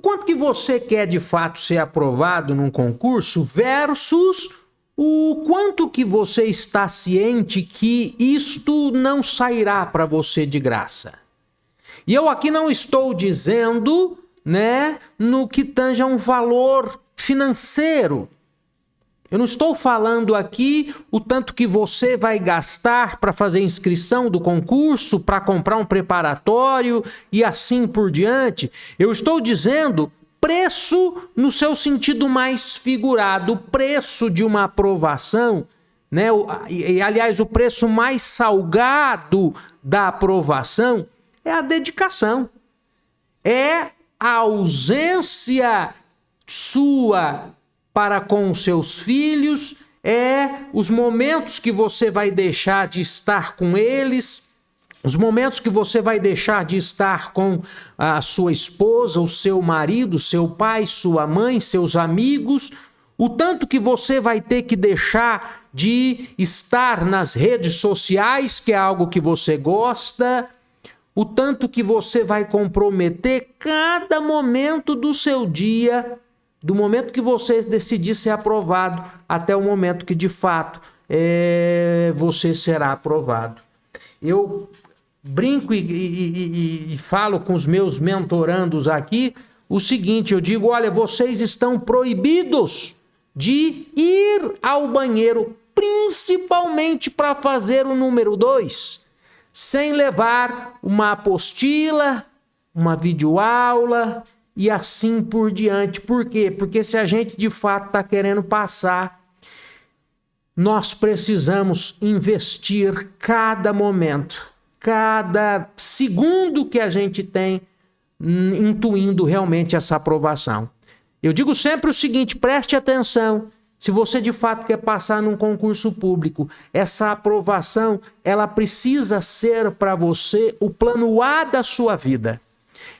quanto que você quer de fato ser aprovado num concurso versus o quanto que você está ciente que isto não sairá para você de graça. E eu aqui não estou dizendo, né, no que tange a um valor financeiro. Eu não estou falando aqui o tanto que você vai gastar para fazer inscrição do concurso, para comprar um preparatório e assim por diante. Eu estou dizendo preço no seu sentido mais figurado, o preço de uma aprovação, né? Aliás, o preço mais salgado da aprovação é a dedicação. É a ausência sua para com os seus filhos, é os momentos que você vai deixar de estar com eles, os momentos que você vai deixar de estar com a sua esposa, o seu marido, seu pai, sua mãe, seus amigos, o tanto que você vai ter que deixar de estar nas redes sociais, que é algo que você gosta, o tanto que você vai comprometer cada momento do seu dia, do momento que você decidir ser aprovado até o momento que de fato você será aprovado. Eu brinco e falo com os meus mentorandos aqui o seguinte, eu digo, olha, vocês estão proibidos de ir ao banheiro, principalmente para fazer o número 2, sem levar uma apostila, uma videoaula e assim por diante. Por quê? Porque se a gente de fato está querendo passar, nós precisamos investir cada momento, cada segundo que a gente tem intuindo realmente essa aprovação. Eu digo sempre o seguinte, preste atenção, se você de fato quer passar num concurso público, essa aprovação, ela precisa ser para você o plano A da sua vida.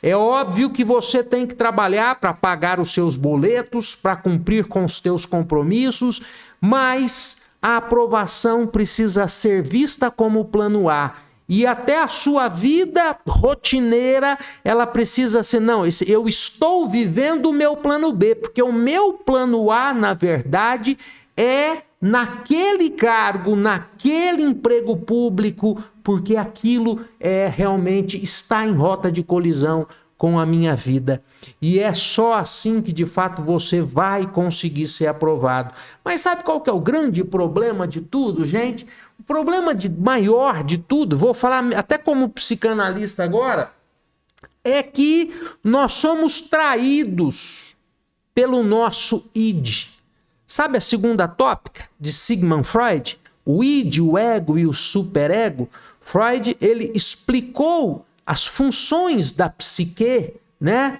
É óbvio que você tem que trabalhar para pagar os seus boletos, para cumprir com os teus compromissos, mas a aprovação precisa ser vista como o plano A. E até a sua vida rotineira, ela precisa ser, não, eu estou vivendo o meu plano B, porque o meu plano A, na verdade, é naquele cargo, naquele emprego público, porque aquilo realmente está em rota de colisão com a minha vida. E é só assim que, de fato, você vai conseguir ser aprovado. Mas sabe qual que é o grande problema de tudo, gente? O problema maior de tudo, vou falar até como psicanalista agora, é que nós somos traídos pelo nosso id. Sabe a segunda tópica de Sigmund Freud? O id, o ego e o superego. Freud, ele explicou as funções da psique, né?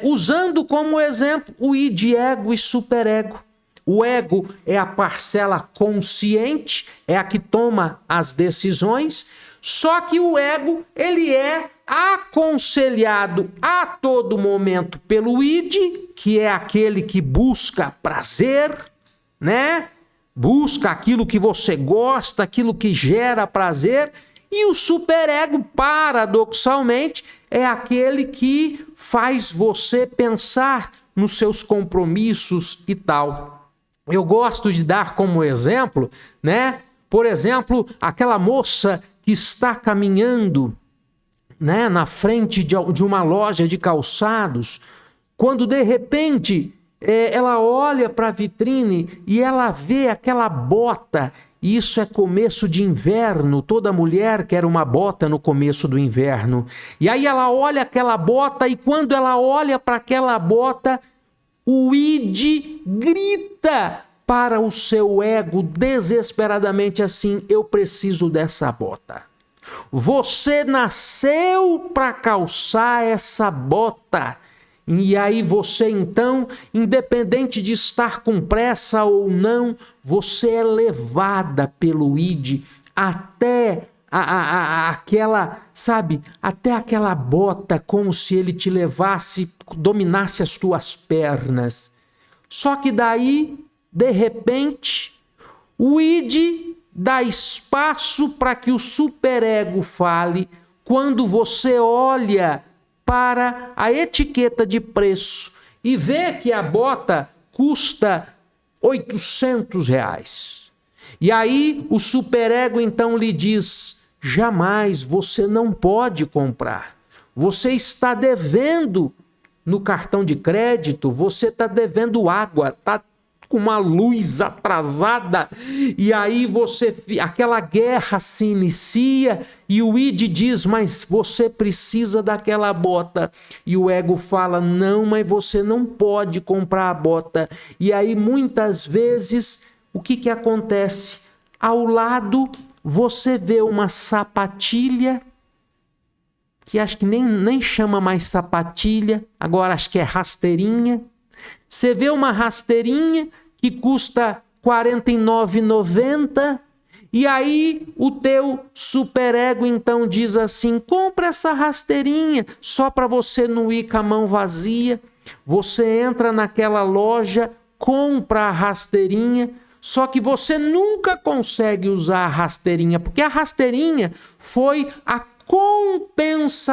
Usando como exemplo o id, ego e superego. O ego é a parcela consciente, é a que toma as decisões, só que o ego, ele é aconselhado a todo momento pelo id, que é aquele que busca prazer, né? Busca aquilo que você gosta, aquilo que gera prazer, e o superego, paradoxalmente, é aquele que faz você pensar nos seus compromissos e tal. Eu gosto de dar como exemplo, né? Por exemplo, aquela moça que está caminhando, né, na frente de uma loja de calçados, quando de repente ela olha para a vitrine e ela vê aquela bota. Isso é começo de inverno, toda mulher quer uma bota no começo do inverno. E aí ela olha aquela bota e quando ela olha para aquela bota, o id grita para o seu ego desesperadamente assim, eu preciso dessa bota. Você nasceu para calçar essa bota. E aí você então, independente de estar com pressa ou não, você é levada pelo id até aquela, sabe, até aquela bota, como se ele te levasse, dominasse as tuas pernas. Só que daí, de repente, o id dá espaço para que o superego fale quando você olha para a etiqueta de preço e vê que a bota custa R$800. E aí o superego então lhe diz: jamais, você não pode comprar. Você está devendo no cartão de crédito, você está devendo água, está com uma luz atrasada, e aí aquela guerra se inicia e o id diz: mas você precisa daquela bota, e o ego fala: não, mas você não pode comprar a bota. E aí muitas vezes o que acontece? Ao lado você vê uma sapatilha, que acho que nem chama mais sapatilha, agora acho que é rasteirinha. Você vê uma rasteirinha que custa R$ 49,90 e aí o teu superego então diz assim: compra essa rasteirinha só para você não ir com a mão vazia. Você entra naquela loja, compra a rasteirinha, só que você nunca consegue usar a rasteirinha, porque a rasteirinha foi a compensação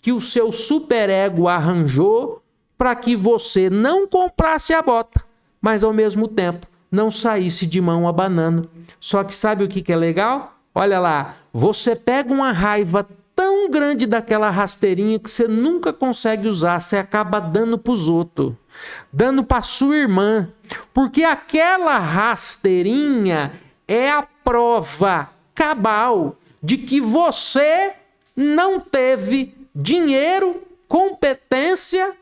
que o seu superego arranjou para que você não comprasse a bota, mas ao mesmo tempo não saísse de mão abanando. Só que sabe o que é legal? Olha lá, você pega uma raiva tão grande daquela rasteirinha que você nunca consegue usar, você acaba dando para os outros, dando para sua irmã, porque aquela rasteirinha é a prova cabal de que você não teve dinheiro, competência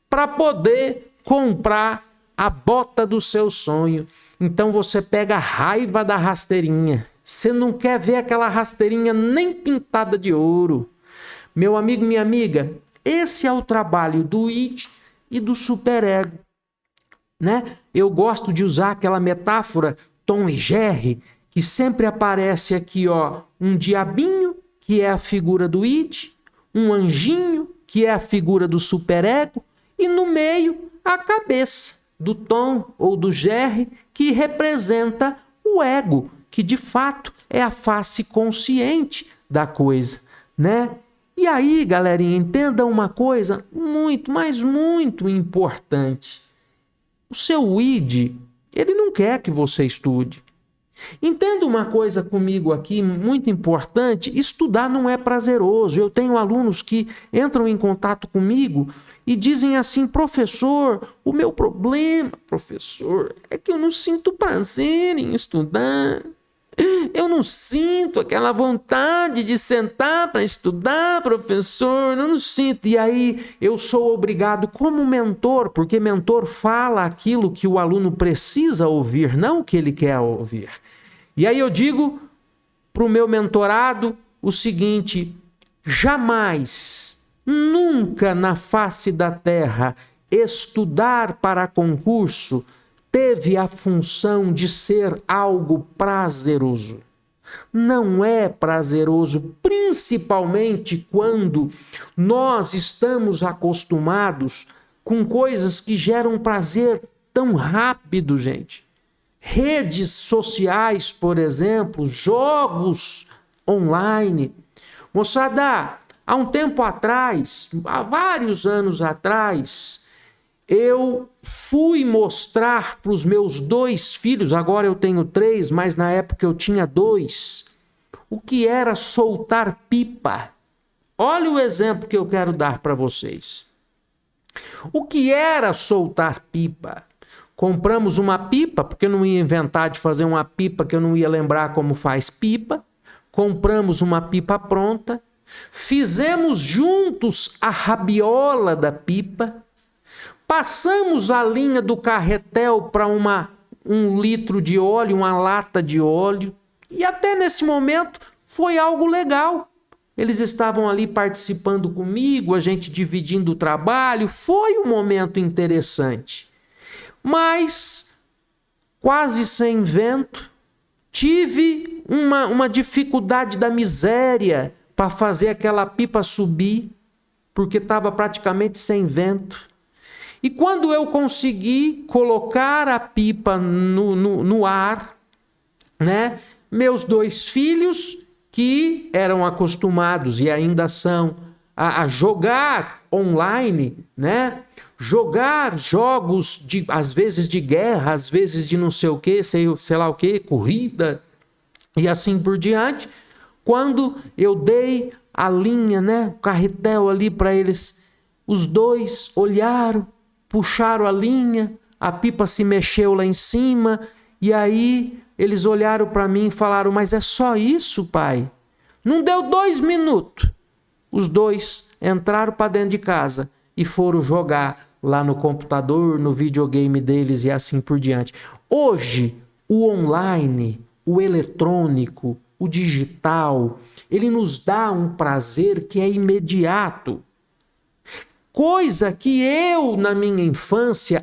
para poder comprar a bota do seu sonho. Então você pega a raiva da rasteirinha. Você não quer ver aquela rasteirinha nem pintada de ouro. Meu amigo, minha amiga, esse é o trabalho do id e do superego, né? Eu gosto de usar aquela metáfora Tom e Jerry, que sempre aparece aqui, ó, um diabinho, que é a figura do id, um anjinho, que é a figura do superego, e no meio a cabeça do Tom ou do Jerry, que representa o ego, que de fato é a face consciente da coisa, né? E aí, galerinha, entenda uma coisa muito, mas muito importante. O seu id, ele não quer que você estude. Entenda uma coisa comigo aqui, muito importante: estudar não é prazeroso. Eu tenho alunos que entram em contato comigo e dizem assim: professor, o meu problema, professor, é que eu não sinto prazer em estudar. Eu não sinto aquela vontade de sentar para estudar, professor, eu não sinto. E aí eu sou obrigado, como mentor, porque mentor fala aquilo que o aluno precisa ouvir, não o que ele quer ouvir. E aí eu digo para o meu mentorado o seguinte: jamais, nunca na face da terra, estudar para concurso teve a função de ser algo prazeroso. Não é prazeroso, principalmente quando nós estamos acostumados com coisas que geram prazer tão rápido, gente. Redes sociais, por exemplo, jogos online. Moçada, há um tempo atrás, há vários anos atrás, eu fui mostrar para os meus 2 filhos, agora eu tenho 3, mas na época eu tinha 2, o que era soltar pipa. Olha o exemplo que eu quero dar para vocês. O que era soltar pipa? Compramos uma pipa, porque eu não ia inventar de fazer uma pipa que eu não ia lembrar como faz pipa. Compramos uma pipa pronta, fizemos juntos a rabiola da pipa, passamos a linha do carretel para 1 litro de óleo, uma lata de óleo, e até nesse momento foi algo legal. Eles estavam ali participando comigo, a gente dividindo o trabalho, foi um momento interessante. Mas, quase sem vento, tive uma dificuldade da miséria para fazer aquela pipa subir, porque estava praticamente sem vento. E quando eu consegui colocar a pipa no ar, né, meus 2 filhos, que eram acostumados e ainda são a jogar online, né? Jogar jogos, às vezes de guerra, às vezes de não sei o que, sei lá o que, corrida e assim por diante. Quando eu dei a linha, né, o carretel ali para eles, os dois olharam, puxaram a linha, a pipa se mexeu lá em cima, e aí eles olharam para mim e falaram: mas é só isso, pai? Não deu 2 minutos. Os dois entraram para dentro de casa e foram jogar lá no computador, no videogame deles e assim por diante. Hoje, o online, o eletrônico, o digital, ele nos dá um prazer que é imediato. Coisa que eu, na minha infância,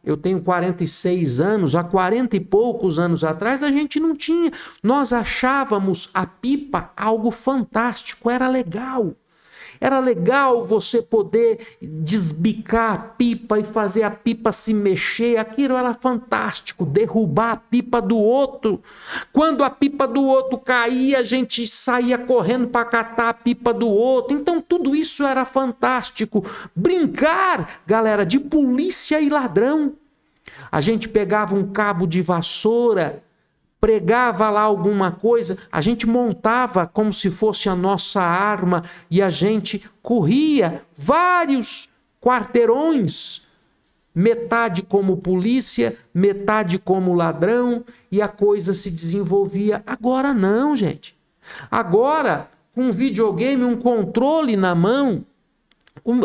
eu tenho 46 anos, há 40 e poucos anos atrás, a gente não tinha. Nós achávamos a pipa algo fantástico, era legal. Era legal você poder desbicar a pipa e fazer a pipa se mexer. Aquilo era fantástico, derrubar a pipa do outro. Quando a pipa do outro caía, a gente saía correndo para catar a pipa do outro. Então tudo isso era fantástico. Brincar, galera, de polícia e ladrão. A gente pegava um cabo de vassoura, pregava lá alguma coisa, a gente montava como se fosse a nossa arma e a gente corria vários quarteirões, metade como polícia, metade como ladrão, e a coisa se desenvolvia. Agora não, gente. Agora, com um videogame, um controle na mão,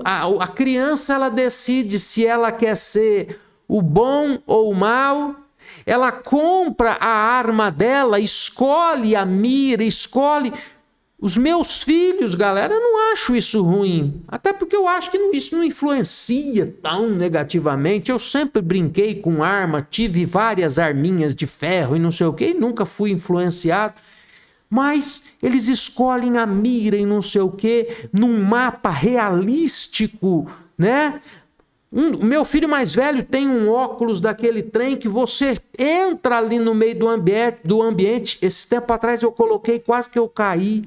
a criança ela decide se ela quer ser o bom ou o mal. Ela compra a arma dela, escolhe a mira, escolhe. Os meus filhos, galera, eu não acho isso ruim. Até porque eu acho que isso não influencia tão negativamente. Eu sempre brinquei com arma, tive várias arminhas de ferro e não sei o que, e nunca fui influenciado. Mas eles escolhem a mira e não sei o que, num mapa realístico, né? O meu filho mais velho tem um óculos daquele trem que você entra ali no meio do ambiente. Esse tempo atrás eu coloquei, quase que eu caí.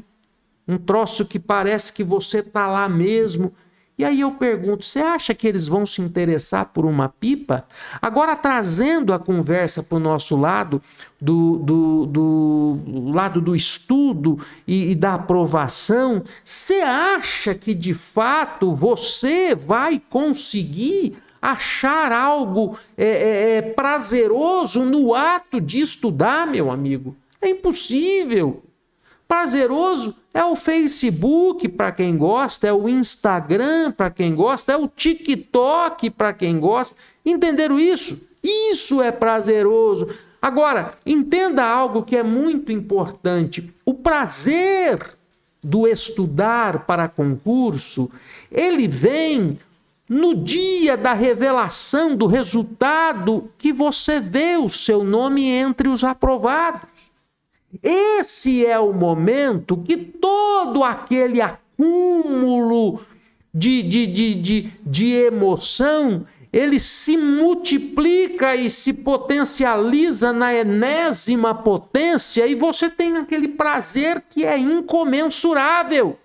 Um troço que parece que você está lá mesmo. E aí eu pergunto, você acha que eles vão se interessar por uma pipa? Agora, trazendo a conversa para o nosso lado, do lado do estudo e da aprovação, você acha que, de fato, você vai conseguir achar algo prazeroso no ato de estudar, meu amigo? É impossível. Prazeroso é o Facebook para quem gosta, é o Instagram para quem gosta, é o TikTok para quem gosta. Entenderam isso? Isso é prazeroso. Agora, entenda algo que é muito importante. O prazer do estudar para concurso, ele vem no dia da revelação do resultado que você vê o seu nome entre os aprovados. Esse é o momento que todo aquele acúmulo de emoção, ele se multiplica e se potencializa na enésima potência e você tem aquele prazer que é incomensurável.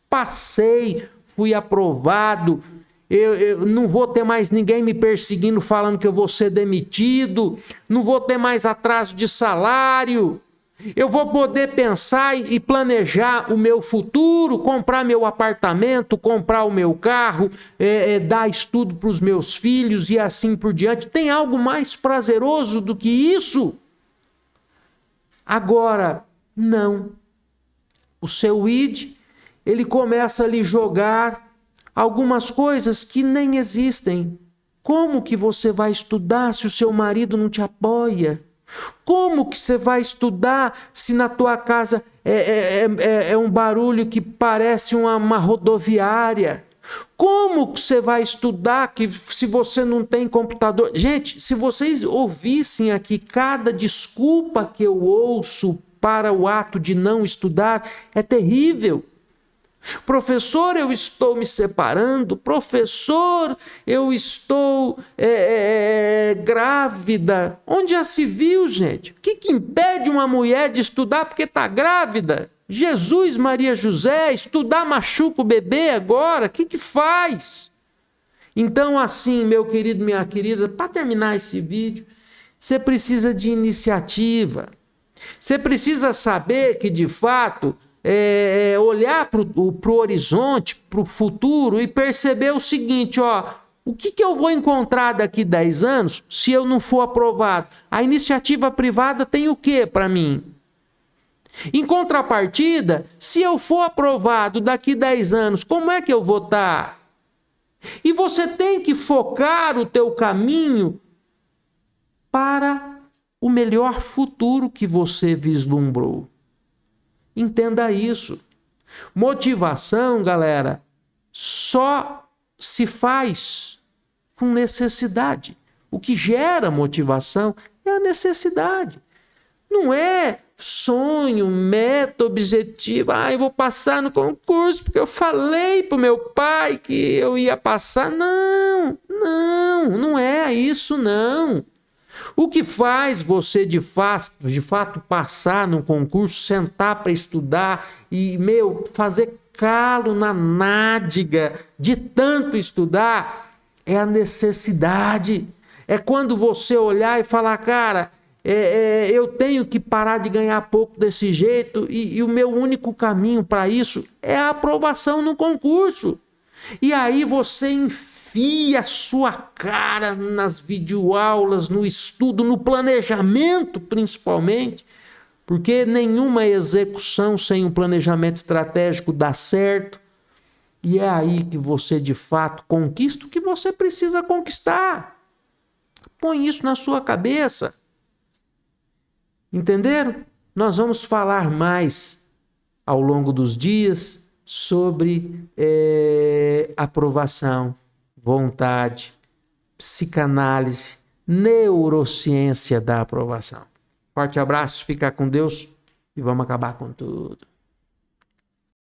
Passei, fui aprovado, eu não vou ter mais ninguém me perseguindo falando que eu vou ser demitido, não vou ter mais atraso de salário. Eu vou poder pensar e planejar o meu futuro, comprar meu apartamento, comprar o meu carro, dar estudo para os meus filhos e assim por diante. Tem algo mais prazeroso do que isso? Agora, não. O seu id, ele começa a lhe jogar algumas coisas que nem existem. Como que você vai estudar se o seu marido não te apoia? Como que você vai estudar se na tua casa é um barulho que parece uma rodoviária? Como que você vai estudar se você não tem computador? Gente, se vocês ouvissem aqui cada desculpa que eu ouço para o ato de não estudar, é terrível. Professor, eu estou me separando. Professor, eu estou grávida. Onde já se viu, gente? O que impede uma mulher de estudar porque está grávida? Jesus, Maria, José, estudar machuca o bebê agora, o que faz? Então, assim, meu querido, minha querida, para terminar esse vídeo, você precisa de iniciativa. Você precisa saber que, de fato, olhar para o horizonte, para o futuro e perceber o seguinte, ó, o que eu vou encontrar daqui 10 anos se eu não for aprovado? A iniciativa privada tem o que para mim? Em contrapartida, se eu for aprovado daqui 10 anos, como é que eu vou estar? E você tem que focar o teu caminho para o melhor futuro que você vislumbrou. Entenda isso. Motivação, galera, só se faz com necessidade. O que gera motivação é a necessidade. Não é sonho, meta, objetivo. Eu vou passar no concurso porque eu falei para o meu pai que eu ia passar. Não é isso, não. O que faz você de fato passar num concurso, sentar para estudar e, fazer calo na nádega de tanto estudar é a necessidade. É quando você olhar e falar, cara, eu tenho que parar de ganhar pouco desse jeito e o meu único caminho para isso é a aprovação no concurso. E aí você enfia a sua cara nas videoaulas, no estudo, no planejamento principalmente, porque nenhuma execução sem um planejamento estratégico dá certo. E é aí que você de fato conquista o que você precisa conquistar. Põe isso na sua cabeça. Entenderam? Nós vamos falar mais ao longo dos dias sobre aprovação, vontade, psicanálise, neurociência da aprovação. Forte abraço, fica com Deus e vamos acabar com tudo.